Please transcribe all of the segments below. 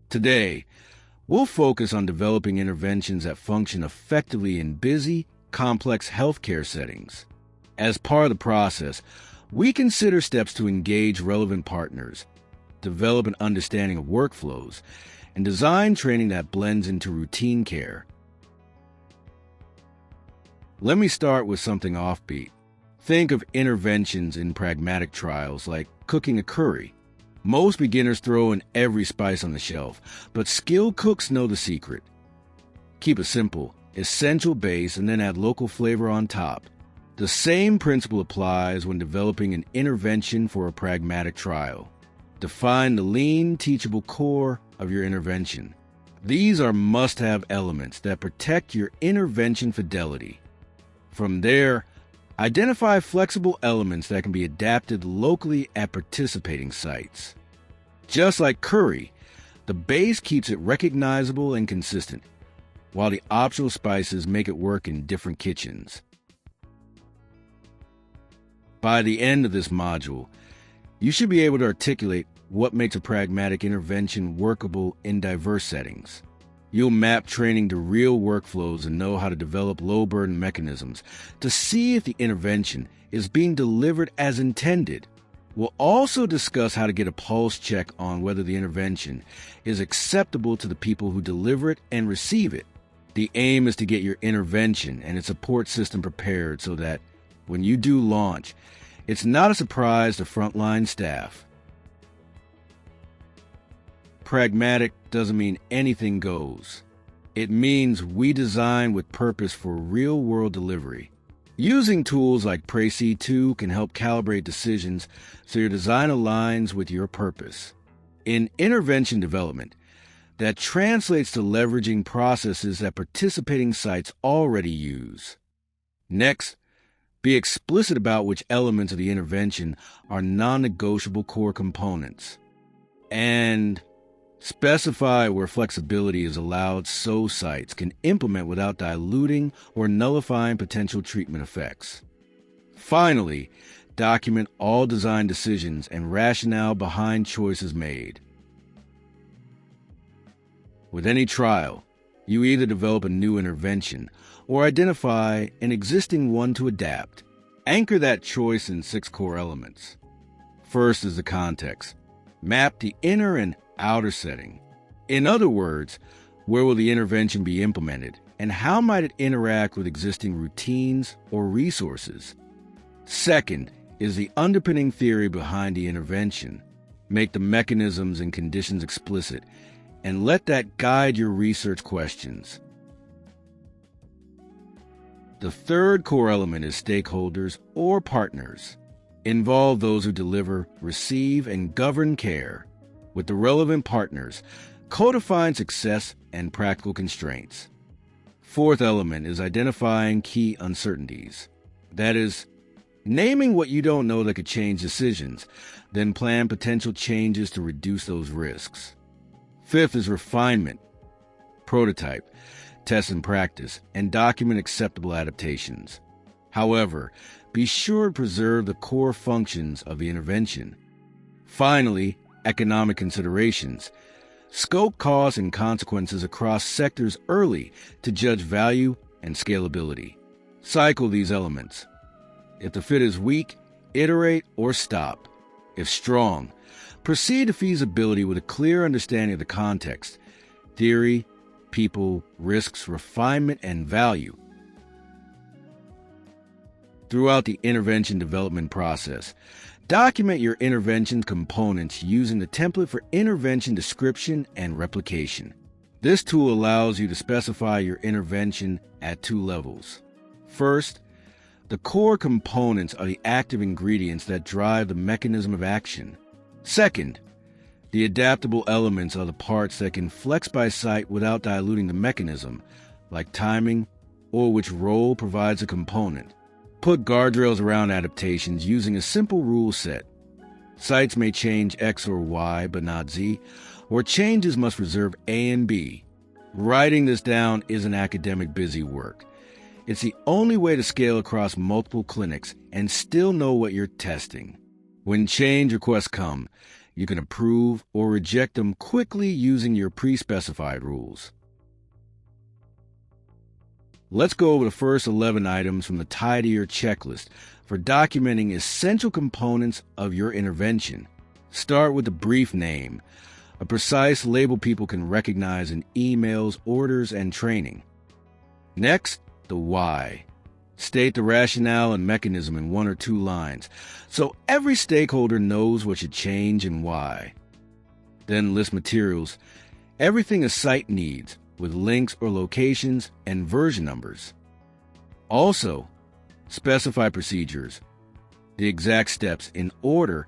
Today, we'll focus on developing interventions that function effectively in busy, complex healthcare settings. As part of the process, we consider steps to engage relevant partners, develop an understanding of workflows, and design training that blends into routine care. Let me start with something offbeat. Think of interventions in pragmatic trials like cooking a curry. Most beginners throw in every spice on the shelf, but skilled cooks know the secret. Keep a simple, essential base and then add local flavor on top. The same principle applies when developing an intervention for a pragmatic trial. Define the lean, teachable core of your intervention. These are must-have elements that protect your intervention fidelity. From there, identify flexible elements that can be adapted locally at participating sites. Just like curry, the base keeps it recognizable and consistent, while the optional spices make it work in different kitchens. By the end of this module, you should be able to articulate what makes a pragmatic intervention workable in diverse settings. You'll map training to real workflows and know how to develop low-burden mechanisms to see if the intervention is being delivered as intended. We'll also discuss how to get a pulse check on whether the intervention is acceptable to the people who deliver it and receive it. The aim is to get your intervention and its support system prepared so that when you do launch, it's not a surprise to frontline staff. Pragmatic doesn't mean anything goes. It means we design with purpose for real-world delivery. Using tools like PreC2 can help calibrate decisions so your design aligns with your purpose. In intervention development, that translates to leveraging processes that participating sites already use. Next, be explicit about which elements of the intervention are non-negotiable core components. And specify where flexibility is allowed so sites can implement without diluting or nullifying potential treatment effects. Finally, document all design decisions and rationale behind choices made. With any trial, you either develop a new intervention or identify an existing one to adapt. Anchor that choice in 6 core elements. First is the context. Map the inner and outer setting. In other words, where will the intervention be implemented, and how might it interact with existing routines or resources? Second is the underpinning theory behind the intervention. Make the mechanisms and conditions explicit, and let that guide your research questions. The third core element is stakeholders or partners. Involve those who deliver, receive, and govern care. With the relevant partners, codifying success and practical constraints. Fourth element is identifying key uncertainties. That is, naming what you don't know that could change decisions, then plan potential changes to reduce those risks. Fifth is refinement. Prototype, test and practice, and document acceptable adaptations. However, be sure to preserve the core functions of the intervention. Finally, economic considerations. Scope costs and consequences across sectors early to judge value and scalability. Cycle these elements. If the fit is weak, iterate or stop. If strong, proceed to feasibility with a clear understanding of the context, theory, people, risks, refinement, and value. Throughout the intervention development process, document your intervention components using the template for intervention description and replication. This tool allows you to specify your intervention at 2 levels. First, the core components are the active ingredients that drive the mechanism of action. Second, the adaptable elements are the parts that can flex by site without diluting the mechanism, like timing or which role provides a component. Put guardrails around adaptations using a simple rule set. Sites may change X or Y, but not Z, or changes must reserve A and B. Writing this down isn't academic busy work. It's the only way to scale across multiple clinics and still know what you're testing. When change requests come, You can approve or reject them quickly using your pre-specified rules. Let's go over the first 11 items from the tidier checklist for documenting essential components of your intervention. Start with the brief name, a precise label people can recognize in emails, orders, and training. Next, the why. State the rationale and mechanism in 1 or 2 lines, so every stakeholder knows what should change and why. Then list materials, everything a site needs, with links or locations and version numbers. Also, specify procedures, the exact steps in order,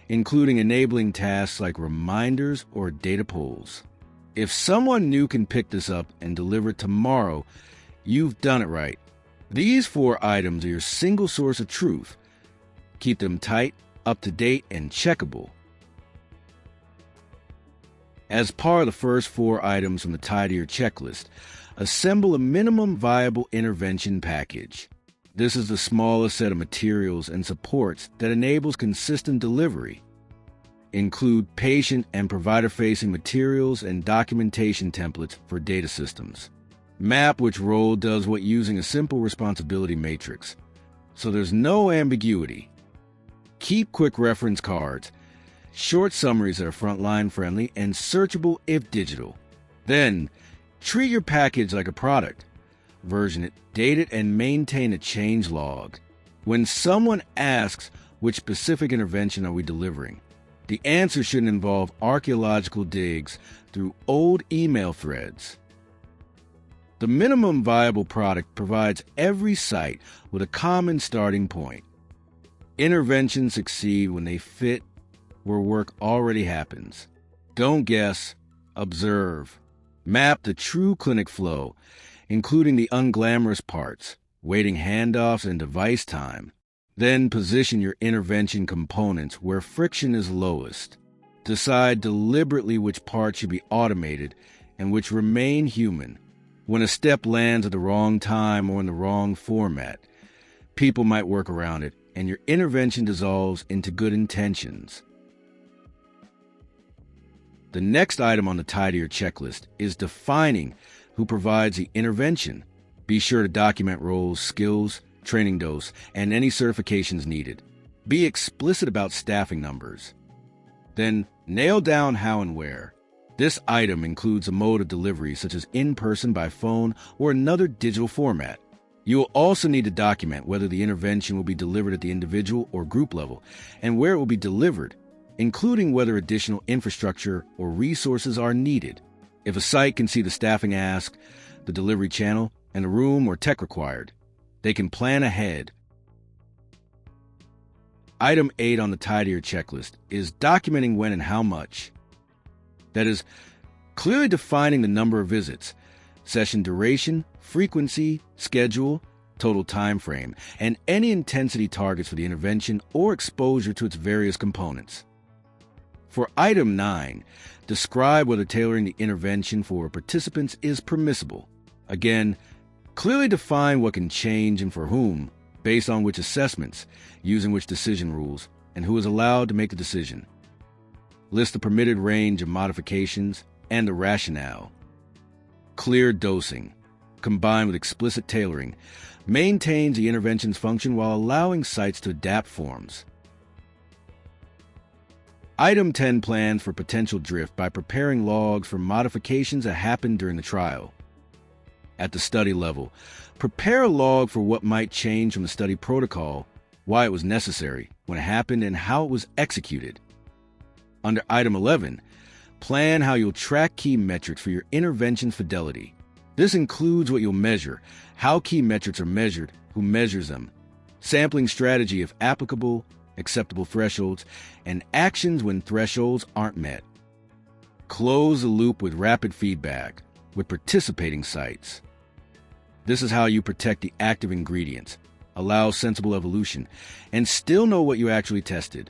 including enabling tasks like reminders or data pulls. If someone new can pick this up and deliver it tomorrow, you've done it right. These 4 items are your single source of truth. Keep them tight, up-to-date, and checkable. As part of the first 4 items from the tidier checklist, assemble a minimum viable intervention package. This is the smallest set of materials and supports that enables consistent delivery. Include patient and provider-facing materials and documentation templates for data systems. Map which role does what using a simple responsibility matrix, so there's no ambiguity. Keep quick reference cards, short summaries that are frontline friendly and searchable if digital. Then, treat your package like a product. Version it, date it, and maintain a change log. When someone asks which specific intervention are we delivering, the answer shouldn't involve archaeological digs through old email threads. The minimum viable product provides every site with a common starting point. Interventions succeed when they fit where work already happens. Don't guess, observe. Map the true clinic flow, including the unglamorous parts, waiting handoffs and device time. Then position your intervention components where friction is lowest. Decide deliberately which parts should be automated and which remain human. When a step lands at the wrong time or in the wrong format, people might work around it, and your intervention dissolves into good intentions. The next item on the tidier checklist is defining who provides the intervention. Be sure to document roles, skills, training dose, and any certifications needed. Be explicit about staffing numbers. Then nail down how and where. This item includes a mode of delivery such as in-person, by phone, or another digital format. You will also need to document whether the intervention will be delivered at the individual or group level and where it will be delivered, including whether additional infrastructure or resources are needed. If a site can see the staffing ask, the delivery channel, and the room or tech required, they can plan ahead. Item 8 on the tidier checklist is documenting when and how much. That is, clearly defining the number of visits, session duration, frequency, schedule, total time frame, and any intensity targets for the intervention or exposure to its various components. For item 9, describe whether tailoring the intervention for participants is permissible. Again, clearly define what can change and for whom, based on which assessments, using which decision rules, and who is allowed to make the decision. List the permitted range of modifications and the rationale. Clear dosing, combined with explicit tailoring, maintains the intervention's function while allowing sites to adapt forms. Item 10 plans for potential drift by preparing logs for modifications that happened during the trial. At the study level, prepare a log for what might change from the study protocol, why it was necessary, when it happened, and how it was executed. Under Item 11, plan how you'll track key metrics for your intervention fidelity. This includes what you'll measure, how key metrics are measured, who measures them, sampling strategy if applicable, acceptable thresholds, and actions when thresholds aren't met. Close the loop with rapid feedback with participating sites. This is how you protect the active ingredients, allow sensible evolution, and still know what you actually tested.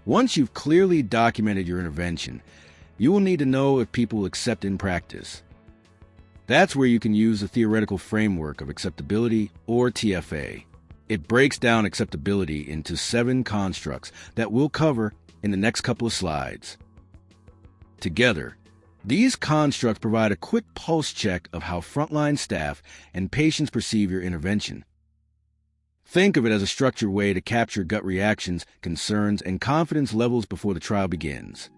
Once you've clearly documented your intervention, you will need to know if people will accept in practice. That's where you can use the theoretical framework of acceptability or TFA. It breaks down acceptability into 7 constructs that we'll cover in the next couple of slides. Together, these constructs provide a quick pulse check of how frontline staff and patients perceive your intervention. Think of it as a structured way to capture gut reactions, concerns, and confidence levels before the trial begins.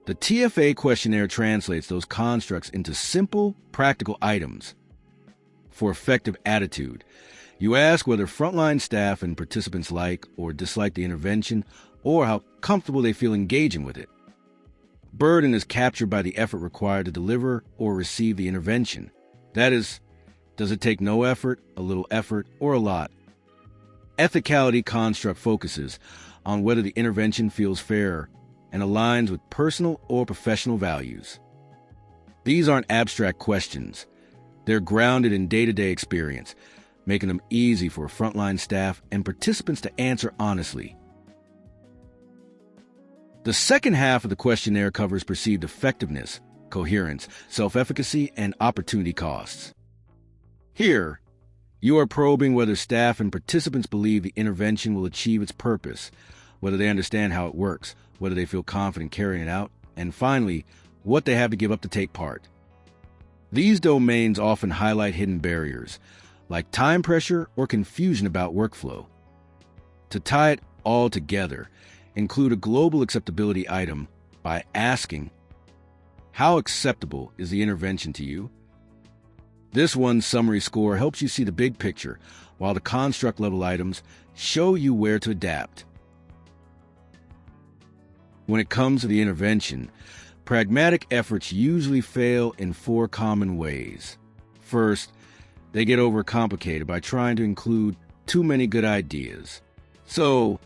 The TFA questionnaire translates those constructs into simple, practical items. For effective attitude, you ask whether frontline staff and participants like or dislike the intervention, or how comfortable they feel engaging with it. Burden is captured by the effort required to deliver or receive the intervention. That is, does it take no effort, a little effort, or a lot? Ethicality construct focuses on whether the intervention feels fair and aligns with personal or professional values. These aren't abstract questions. They're grounded in day-to-day experience, making them easy for frontline staff and participants to answer honestly. The second half of the questionnaire covers perceived effectiveness, coherence, self-efficacy, and opportunity costs. Here, you are probing whether staff and participants believe the intervention will achieve its purpose, whether they understand how it works, whether they feel confident carrying it out, and finally, what they have to give up to take part. These domains often highlight hidden barriers, like time pressure or confusion about workflow. To tie it all together, include a global acceptability item by asking, how acceptable is the intervention to you? This one summary score helps you see the big picture, while the construct level items show you where to adapt. When it comes to the intervention, pragmatic efforts usually fail in 4 common ways. First, they get overcomplicated by trying to include too many good ideas. So,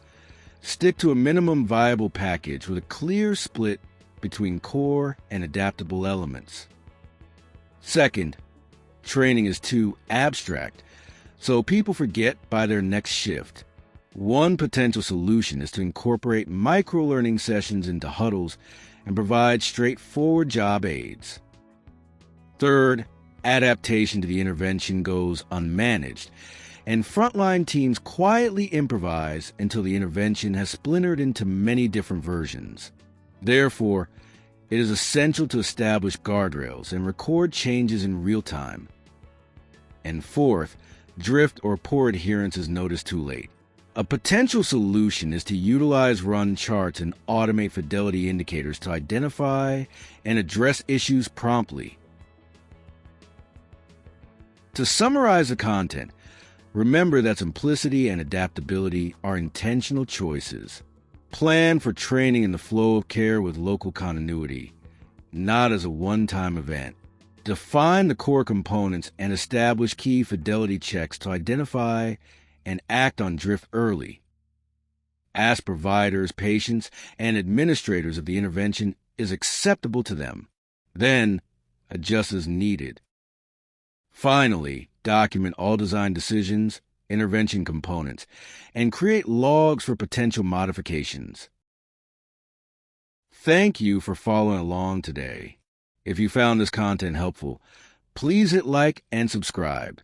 stick to a minimum viable package with a clear split between core and adaptable elements. Second, training is too abstract, so people forget by their next shift. One potential solution is to incorporate micro-learning sessions into huddles and provide straightforward job aids. Third, adaptation to the intervention goes unmanaged, and frontline teams quietly improvise until the intervention has splintered into many different versions. Therefore, it is essential to establish guardrails and record changes in real time. And fourth, drift or poor adherence is noticed too late. A potential solution is to utilize run charts and automate fidelity indicators to identify and address issues promptly. To summarize the content, remember that simplicity and adaptability are intentional choices. Plan for training in the flow of care with local continuity, not as a one-time event. Define the core components and establish key fidelity checks to identify and act on drift early. Ask providers, patients, and administrators if the intervention is acceptable to them. Then, adjust as needed. Finally, document all design decisions, intervention components, and create logs for potential modifications. Thank you for following along today. If you found this content helpful, please hit like and subscribe.